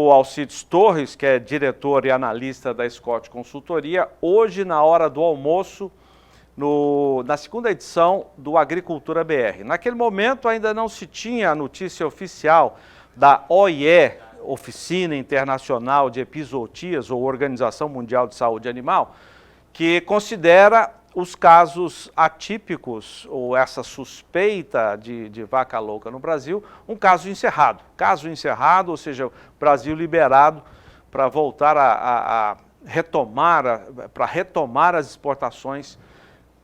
o Alcides Torres, que é diretor e analista da Scott Consultoria, hoje na hora do almoço, na segunda edição do Agricultura BR. Naquele momento ainda não se tinha a notícia oficial da OIE, Oficina Internacional de Epizootias, ou Organização Mundial de Saúde Animal, que considera os casos atípicos, ou essa suspeita de vaca louca no Brasil, um caso encerrado. Caso encerrado, ou seja, o Brasil liberado para voltar a retomar as exportações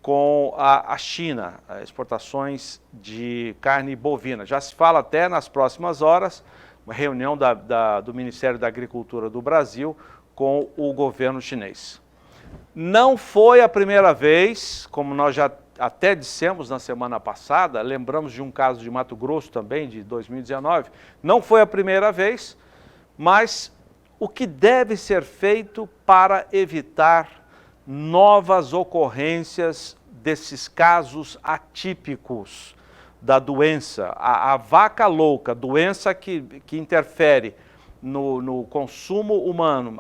com a China, exportações de carne bovina. Já se fala até nas próximas horas, uma reunião do Ministério da Agricultura do Brasil com o governo chinês. Não foi a primeira vez, como nós já até dissemos na semana passada, lembramos de um caso de Mato Grosso também, de 2019, não foi a primeira vez, mas o que deve ser feito para evitar novas ocorrências desses casos atípicos da doença? A vaca louca, doença que interfere no consumo humano,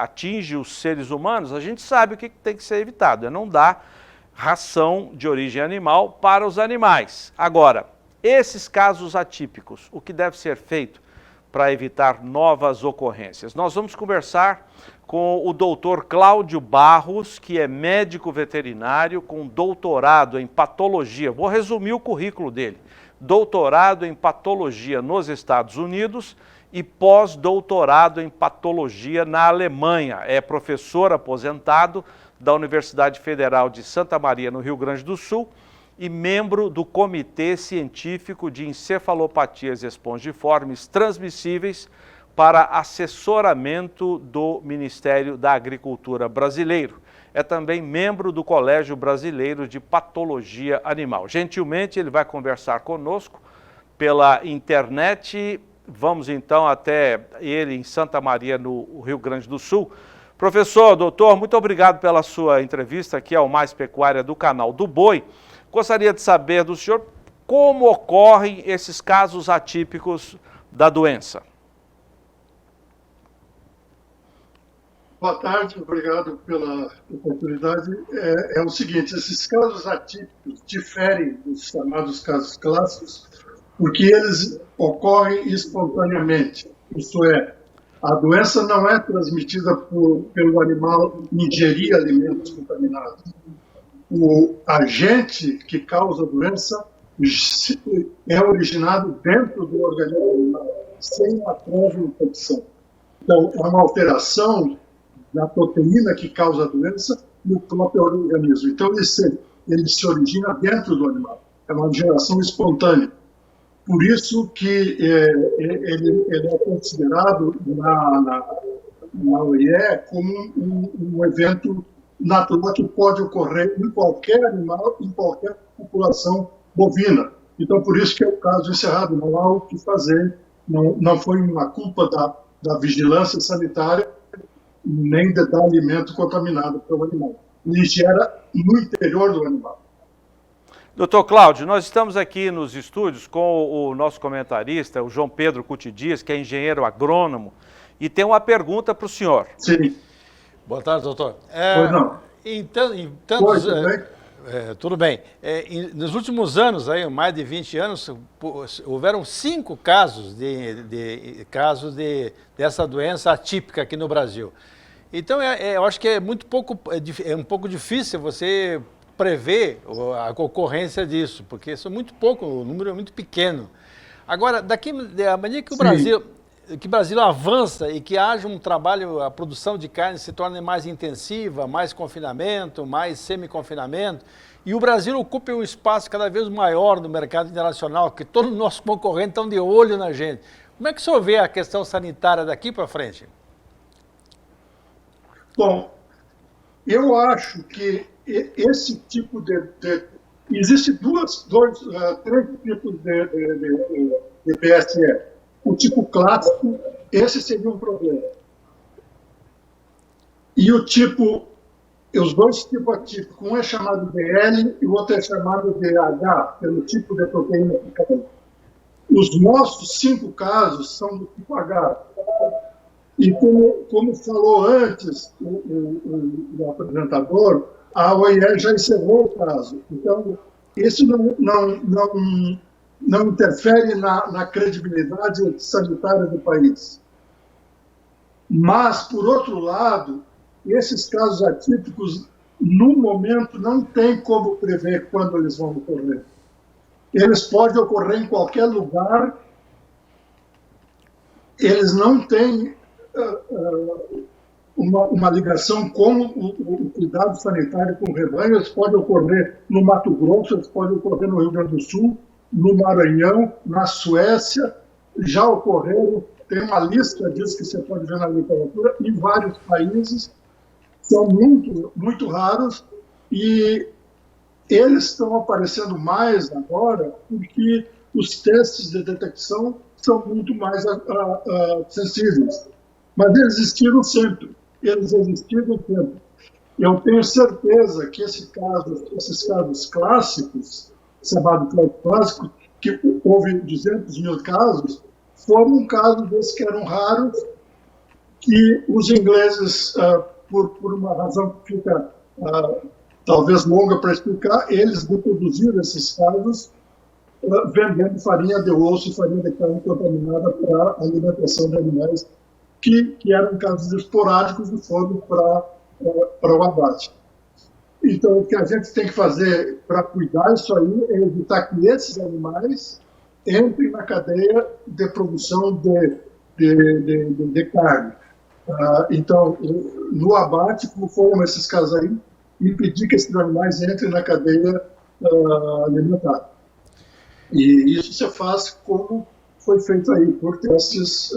atinge os seres humanos, a gente sabe o que tem que ser evitado, é não dar ração de origem animal para os animais. Agora, esses casos atípicos, o que deve ser feito para evitar novas ocorrências? Nós vamos conversar com o doutor Cláudio Barros, que é médico veterinário com doutorado em patologia. Vou resumir o currículo dele. Doutorado em patologia nos Estados Unidos e pós-doutorado em patologia na Alemanha. É professor aposentado da Universidade Federal de Santa Maria, no Rio Grande do Sul, e membro do Comitê Científico de Encefalopatias Espongiformes Transmissíveis para assessoramento do Ministério da Agricultura brasileiro. É também membro do Colégio Brasileiro de Patologia Animal. Gentilmente, ele vai conversar conosco pela internet. Vamos então até ele em Santa Maria, no Rio Grande do Sul. Professor, doutor, muito obrigado pela sua entrevista aqui ao Mais Pecuária do canal do Boi. Gostaria de saber do senhor como ocorrem esses casos atípicos da doença. Boa tarde, obrigado pela oportunidade. É o seguinte, esses casos atípicos diferem dos chamados casos clássicos porque eles ocorrem espontaneamente, isto é, a doença não é transmitida pelo animal ingerir alimentos contaminados. O agente que causa a doença é originado dentro do organismo animal, sem a prévia infecção. Então, é uma alteração da proteína que causa a doença no próprio organismo. Então, ele se origina dentro do animal. É uma geração espontânea. Por isso que ele é considerado na OIE como um evento natural que pode ocorrer em qualquer animal, em qualquer população bovina. Então, por isso que é o caso encerrado, não há o que fazer, não foi uma culpa da vigilância sanitária, nem de dar alimento contaminado para o animal. Ele gera no interior do animal. Doutor Cláudio, nós estamos aqui nos estúdios com o nosso comentarista, o João Pedro Cuti Dias, que é engenheiro agrônomo, e tem uma pergunta para o senhor. Sim. Boa tarde, doutor. Tudo bem. Nos últimos anos, mais de 20 anos, houveram 5 casos dessa doença atípica aqui no Brasil. Então, eu acho que é um pouco difícil você prever a ocorrência disso, porque isso é muito pouco, o número é muito pequeno. Agora, à medida que o Brasil avança e que haja um trabalho, a produção de carne se torne mais intensiva, mais confinamento, mais semi-confinamento, e o Brasil ocupa um espaço cada vez maior no mercado internacional, que todos os nossos concorrentes estão de olho na gente. Como é que o senhor vê a questão sanitária daqui para frente? Bom, eu acho que esse tipo existe três tipos de PSE. O tipo clássico, esse seria um problema. E os dois tipos atípicos, um é chamado de L e o outro é chamado de H, pelo tipo de proteína que cada um. Os nossos 5 casos são do tipo H. E como falou antes o apresentador, a OIE já encerrou o caso. Então, isso não interfere na credibilidade sanitária do país. Mas, por outro lado, esses casos atípicos, no momento, não tem como prever quando eles vão ocorrer. Eles podem ocorrer em qualquer lugar, eles não têm uma ligação com o cuidado sanitário com o rebanho, eles podem ocorrer no Mato Grosso, eles podem ocorrer no Rio Grande do Sul, no Maranhão, na Suécia, já ocorreram, tem uma lista disso que você pode ver na literatura, em vários países, são muito, muito raros, e eles estão aparecendo mais agora porque os testes de detecção são muito mais sensíveis. Mas eles existiram sempre. Eles existiram sempre. Eu tenho certeza que esses casos clássicos, chamados casos clássicos, que houve 200 mil casos, foram um caso desses que eram raros, que os ingleses, por uma razão que fica talvez longa para explicar, eles reproduziram esses casos vendendo farinha de osso e farinha de carne contaminada para a alimentação de animais que eram casos esporádicos e foram para o abate. Então, o que a gente tem que fazer para cuidar disso aí é evitar que esses animais entrem na cadeia de produção de carne. Então, no abate, como foram esses casos aí, impedir que esses animais entrem na cadeia alimentar. E isso se faz como foi feito aí, por testes,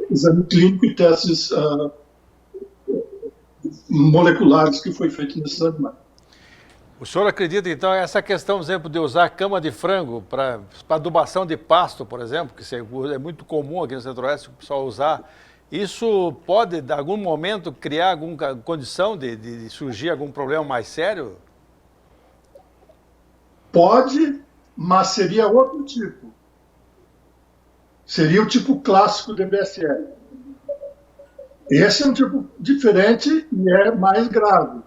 exame clínico e testes moleculares que foi feito nesses animais. O senhor acredita, então, essa questão, por exemplo, de usar cama de frango para adubação de pasto, por exemplo, que é muito comum aqui no Centro-Oeste o pessoal usar, isso pode, em algum momento, criar alguma condição de surgir algum problema mais sério? Pode, mas seria outro tipo. Seria o tipo clássico de BSL. Esse é um tipo diferente e é mais grave.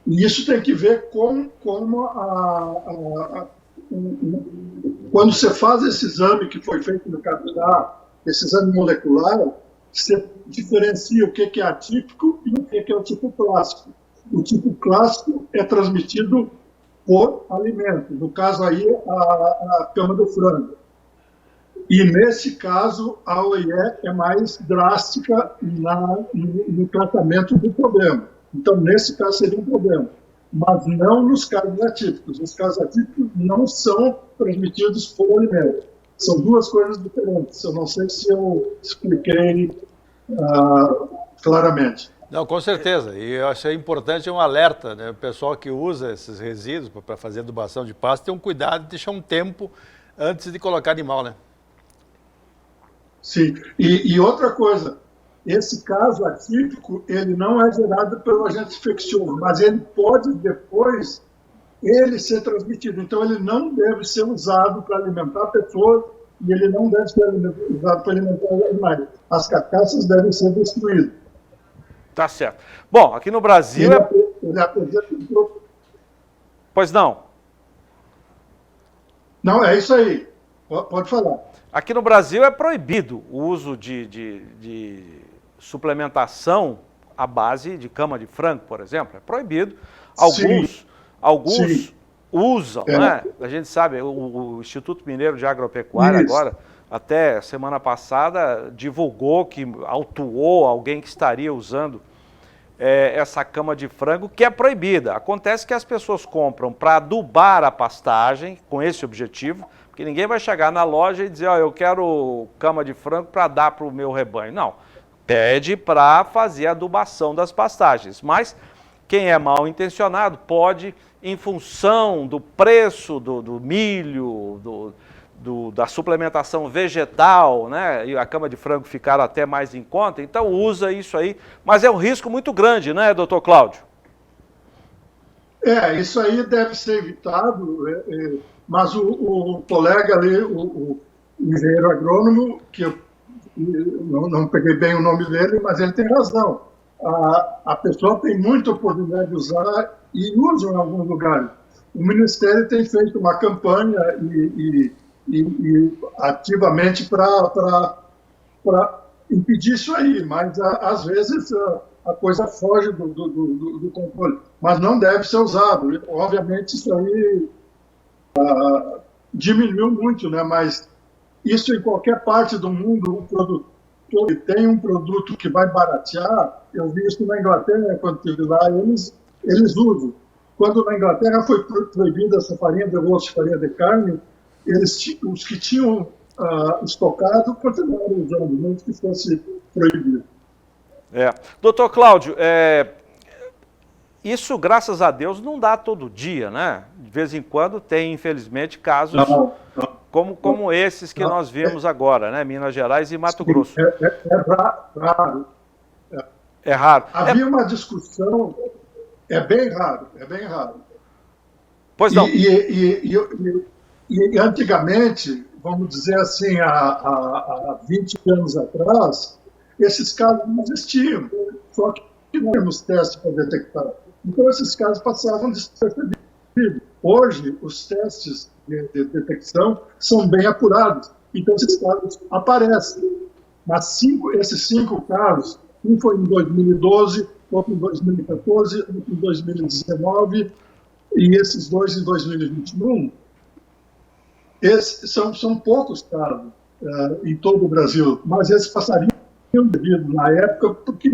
E isso tem que ver com como quando você faz esse exame que foi feito no Canadá, esse exame molecular, você diferencia o que é atípico e o que é o tipo clássico. O tipo clássico é transmitido por alimento, no caso aí a cama do frango. E nesse caso a OIE é mais drástica no tratamento do problema. Então nesse caso seria um problema, mas não nos casos atípicos. Os casos atípicos não são transmitidos por alimento. São duas coisas diferentes. Eu não sei se eu expliquei claramente. Não, com certeza. E eu acho importante um alerta, né? O pessoal que usa esses resíduos para fazer adubação de pasto tem um cuidado de deixar um tempo antes de colocar animal, né? Sim. E outra coisa, esse caso atípico, ele não é gerado pelo agente infeccioso, mas ele pode depois ser transmitido. Então, ele não deve ser usado para alimentar pessoas e ele não deve ser usado para alimentar animais. As carcaças devem ser destruídas. Tá certo. Bom, aqui no Brasil... Ele apresenta... Pois não? Não, é isso aí. Pode falar. Aqui no Brasil é proibido o uso de suplementação à base de cama de frango, por exemplo. É proibido. Alguns Sim. usam, né? A gente sabe, o Instituto Mineiro de Agropecuária agora, até semana passada, divulgou que autuou alguém que estaria usando essa cama de frango, que é proibida. Acontece que as pessoas compram para adubar a pastagem, com esse objetivo, porque ninguém vai chegar na loja e dizer, eu quero cama de frango para dar para o meu rebanho. Não, pede para fazer a adubação das pastagens. Mas quem é mal intencionado pode, em função do preço do milho, da suplementação vegetal, né, e a cama de frango ficar até mais em conta, então usa isso aí, mas é um risco muito grande, né, doutor Cláudio? Isso aí deve ser evitado. mas o colega ali, o engenheiro agrônomo, que eu não peguei bem o nome dele, mas ele tem razão. A pessoa tem muita oportunidade de usar e usa em alguns lugares. O Ministério tem feito uma campanha e ativamente para impedir isso aí, mas às vezes a coisa foge do controle. Mas não deve ser usado. Obviamente, isso aí diminuiu muito, né? Mas isso em qualquer parte do mundo, o produtor que tem um produto que vai baratear, eu vi isso na Inglaterra, quando estive lá, eles usam. Quando na Inglaterra foi proibida essa farinha de osso, farinha de carne, os que tinham estocado continuaram usando, mesmo que fosse proibido. Doutor Cláudio, isso, graças a Deus, não dá todo dia, né? De vez em quando tem, infelizmente, casos como esses que nós vimos agora, né? Minas Gerais e Mato Grosso. É raro. É raro. Havia uma discussão, é bem raro. Pois não. E antigamente, vamos dizer assim, há 20 anos atrás, esses casos não existiam, só que não tínhamos testes para detectar. Então, esses casos passavam despercebidos. Hoje, os testes de detecção são bem apurados, então esses casos aparecem. Mas esses 5 casos, um foi em 2012, outro em 2014, outro em 2019, e esses 2 em 2021, são poucos casos em todo o Brasil, mas esses passariam devido na época, porque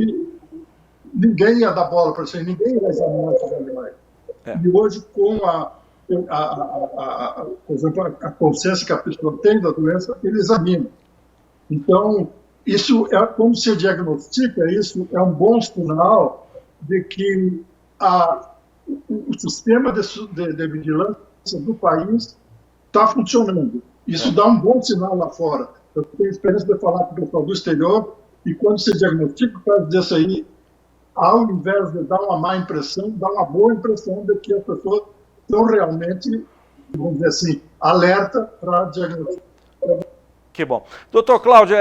ninguém ia dar bola para isso, ninguém ia examinar esses animais. E hoje, com por exemplo, a consciência que a pessoa tem da doença, ele examina. Então, isso como se diagnostica, isso é um bom sinal de que o sistema de vigilância do país está funcionando. Isso dá um bom sinal lá fora. Eu tenho experiência de falar com o pessoal do exterior, e quando se diagnostica o caso desse aí, ao invés de dar uma má impressão, dá uma boa impressão de que as pessoas estão realmente, vamos dizer assim, alerta para diagnosticar. Que bom. Doutor Cláudio,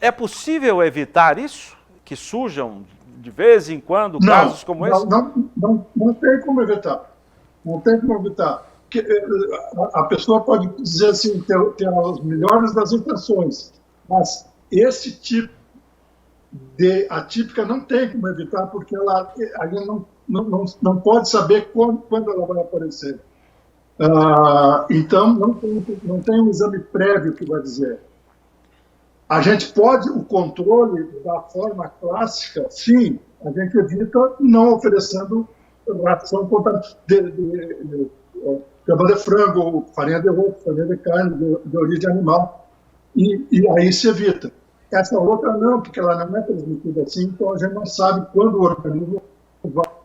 é possível evitar isso? Que surjam de vez em quando casos como esse? Não tem como evitar. Não tem como evitar. A pessoa pode dizer assim, ter as melhores das intenções, mas esse tipo de atípica não tem como evitar, porque a gente não pode saber quando ela vai aparecer. Então, não tem um exame prévio que vai dizer. A gente pode, o controle da forma clássica, sim, a gente evita não oferecendo ração de frango, farinha de ovo, farinha de carne de origem animal, e aí se evita. Essa outra não, porque ela não é transmitida assim, então a gente não sabe quando o organismo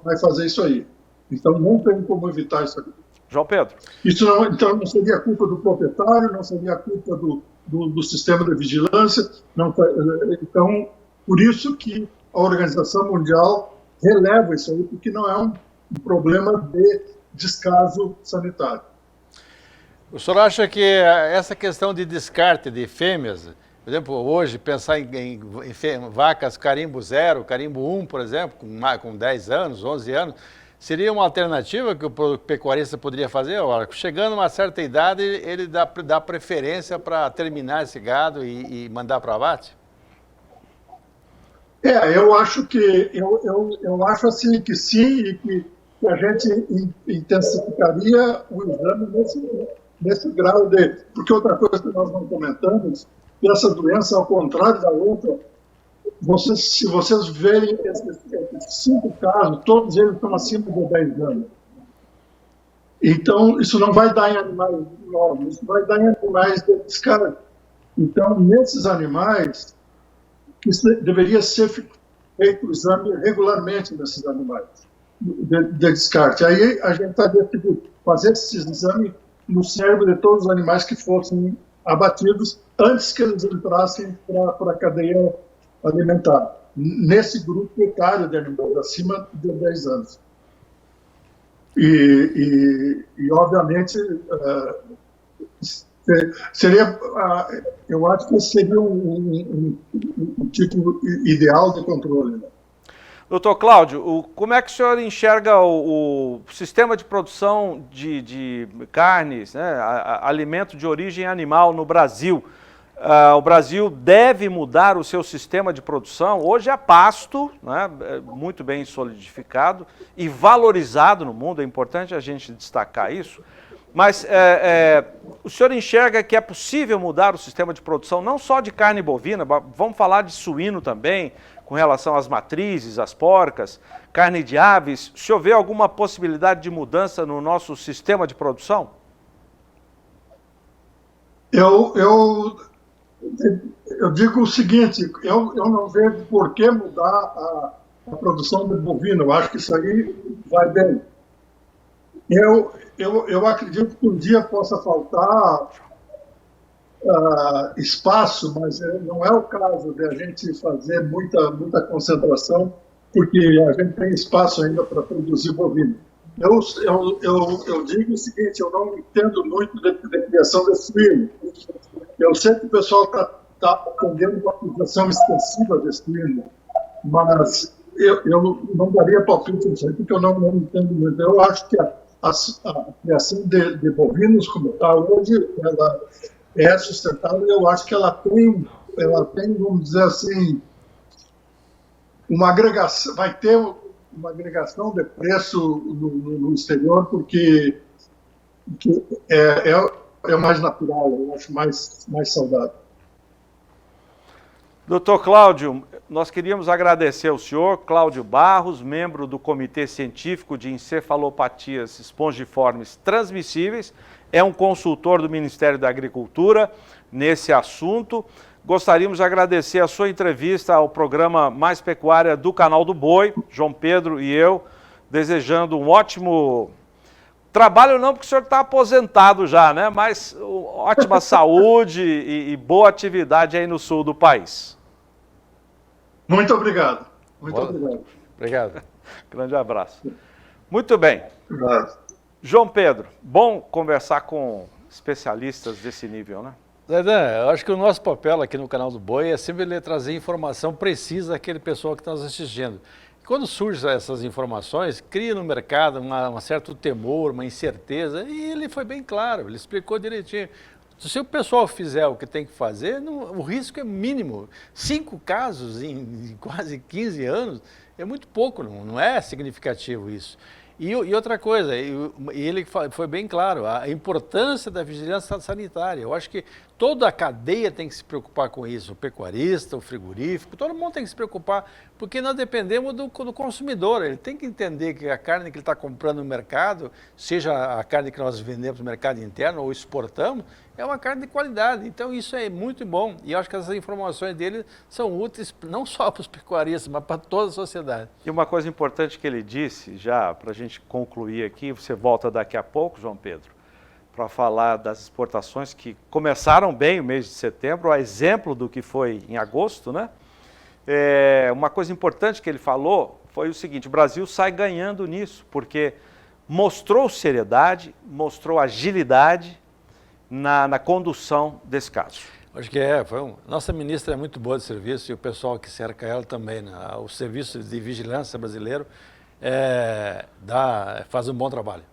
vai fazer isso aí. Então não tem como evitar isso aqui. João Pedro. Então não seria culpa do proprietário, não seria culpa do sistema de vigilância. Então, por isso que a Organização Mundial releva isso aí, porque não é um problema de descaso sanitário. O senhor acha que essa questão de descarte de fêmeas, por exemplo, hoje pensar em vacas carimbo 0, carimbo 1, por exemplo, com 10 anos, 11 anos, seria uma alternativa que o pecuarista poderia fazer? Ora, chegando a uma certa idade, ele dá preferência para terminar esse gado e mandar para o abate? Eu acho que eu acho assim que sim, e que a gente intensificaria o exame nesse grau de... Porque outra coisa que nós não comentamos, que essa doença, ao contrário da outra, se vocês verem esses 5 casos, todos eles estão acima de 10 anos. Então, isso não vai dar em animais novos, isso vai dar em animais de descarte. Então, nesses animais, que deveria ser feito o exame regularmente nesses animais de descarte. Aí a gente está decidindo fazer esse exame no cérebro de todos os animais que fossem abatidos antes que eles entrassem para a cadeia alimentar, nesse grupo etário de animais, acima de 10 anos. Obviamente, seria, eu acho que esse seria um tipo ideal de controle. Doutor Cláudio, como é que o senhor enxerga o sistema de produção de carnes, né, alimento de origem animal no Brasil? O Brasil deve mudar o seu sistema de produção. Hoje é pasto, né, muito bem solidificado e valorizado no mundo, é importante a gente destacar isso. Mas o senhor enxerga que é possível mudar o sistema de produção, não só de carne bovina, vamos falar de suíno também, com relação às matrizes, às porcas, carne de aves. O senhor vê alguma possibilidade de mudança no nosso sistema de produção? Eu digo o seguinte, eu não vejo por que mudar a produção de bovino. Eu acho que isso aí vai bem. Eu acredito que um dia possa faltar espaço, mas não é o caso de a gente fazer muita concentração, porque a gente tem espaço ainda para produzir bovino. Eu digo o seguinte, eu não entendo muito de criação de suíno. Eu sei que o pessoal está atendendo uma acusação extensiva de suíno, mas eu não daria palpite nisso aí, porque eu não entendo muito. Eu acho que a criação de bovinos, como está hoje, ela é sustentável. Eu acho que ela tem, vamos dizer assim, uma agregação, vai ter uma agregação de preço no exterior, porque é mais natural, eu acho mais saudável. Doutor Cláudio, nós queríamos agradecer ao senhor, Cláudio Barros, membro do Comitê Científico de Encefalopatias Espongiformes Transmissíveis, é um consultor do Ministério da Agricultura nesse assunto. Gostaríamos de agradecer a sua entrevista ao programa Mais Pecuária do Canal do Boi, João Pedro e eu, desejando um ótimo trabalho, não porque o senhor está aposentado já, né? Mas ótima saúde e boa atividade aí no sul do país. Muito obrigado. Muito obrigado. Obrigado. Grande abraço. Muito bem. Obrigado. João Pedro, bom conversar com especialistas desse nível, né? Zé, eu acho que o nosso papel aqui no Canal do Boi é sempre trazer informação precisa àquele pessoal que está nos assistindo. Quando surgem essas informações, cria no mercado um certo temor, uma incerteza, e ele foi bem claro, ele explicou direitinho. Se o pessoal fizer o que tem que fazer, o risco é mínimo. 5 casos em quase 15 anos é muito pouco, não é significativo isso. E outra coisa, ele foi bem claro, a importância da vigilância sanitária. Eu acho que toda a cadeia tem que se preocupar com isso, o pecuarista, o frigorífico, todo mundo tem que se preocupar, porque nós dependemos do consumidor. Ele tem que entender que a carne que ele está comprando no mercado, seja a carne que nós vendemos no mercado interno ou exportamos, é uma carne de qualidade. Então isso é muito bom e eu acho que essas informações dele são úteis não só para os pecuaristas, mas para toda a sociedade. E uma coisa importante que ele disse, já para a gente concluir aqui, você volta daqui a pouco, João Pedro, para falar das exportações que começaram bem o mês de setembro, a exemplo do que foi em agosto, né? Uma coisa importante que ele falou foi o seguinte, o Brasil sai ganhando nisso, porque mostrou seriedade, mostrou agilidade na condução desse caso. Acho que nossa ministra é muito boa de serviço e o pessoal que cerca ela também, né? O serviço de vigilância brasileiro faz um bom trabalho.